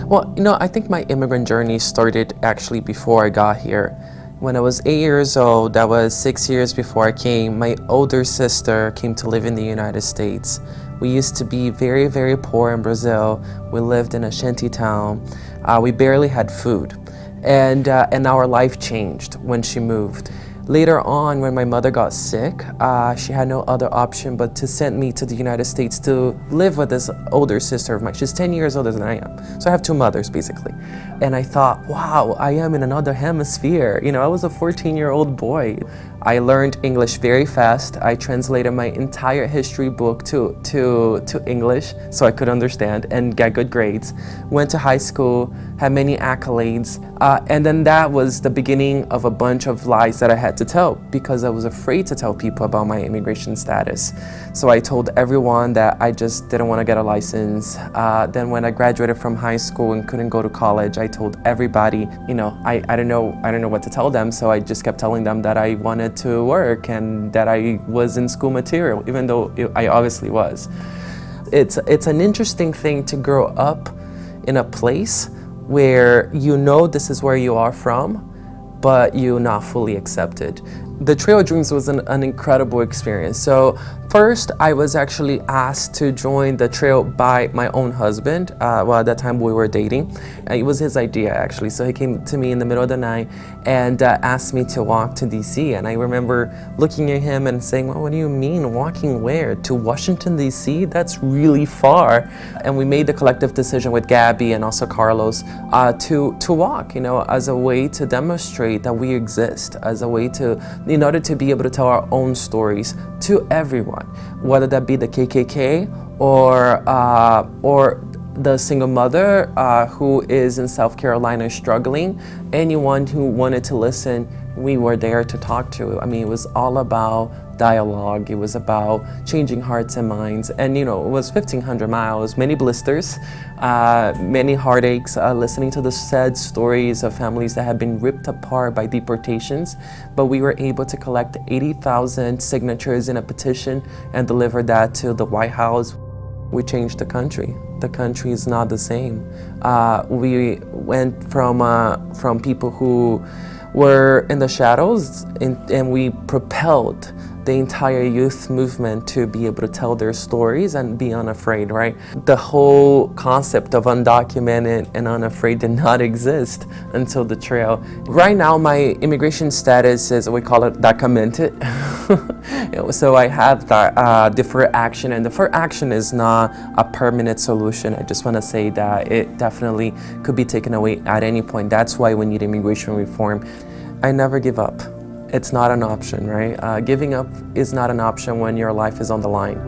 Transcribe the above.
Well, I think my immigrant journey started actually before I got here. When I was 8 years old, that was 6 years before I came, my older sister came to live in the United States. We used to be very, very poor in Brazil. We lived in a shanty town. We barely had food. And our life changed when she moved. Later on, when my mother got sick, she had no other option but to send me to the United States to live with this older sister of mine. She's 10 years older than I am. So I have two mothers, basically. And I thought, wow, I am in another hemisphere. I was a 14-year-old boy. I learned English very fast. I translated my entire history book to English so I could understand and get good grades. Went to high school, had many accolades, and then that was the beginning of a bunch of lies that I had to tell because I was afraid to tell people about my immigration status. So I told everyone that I just didn't want to get a license. Then when I graduated from high school and couldn't go to college, I told everybody, I don't know what to tell them, so I just kept telling them that I wanted to work and that I was in school material, even though I obviously was. It's an interesting thing to grow up in a place where this is where you are from, but you're not fully accepted. The Trail of Dreams was an incredible experience. So first, I was actually asked to join the trail by my own husband. At that time we were dating. It was his idea, actually. So he came to me in the middle of the night and asked me to walk to DC. And I remember looking at him and saying, well, what do you mean, walking where? To Washington, DC? That's really far. And we made the collective decision with Gabby and also Carlos to walk, as a way to demonstrate that we exist, as a way in order to be able to tell our own stories to everyone, whether that be the KKK or the single mother who is in South Carolina struggling. Anyone who wanted to listen, we were there to talk to. It was all about dialogue. It was about changing hearts and minds. And it was 1,500 miles, many blisters, many heartaches, listening to the sad stories of families that had been ripped apart by deportations. But we were able to collect 80,000 signatures in a petition and deliver that to the White House. We changed the country. The country is not the same. We went from people who were in the shadows and we propelled the entire youth movement to be able to tell their stories and be unafraid, right? The whole concept of undocumented and unafraid did not exist until the trail. Right now, my immigration status is, we call it documented. So I have that deferred action, and deferred action is not a permanent solution. I just want to say that it definitely could be taken away at any point. That's why we need immigration reform. I never give up. It's not an option, right? Giving up is not an option when your life is on the line.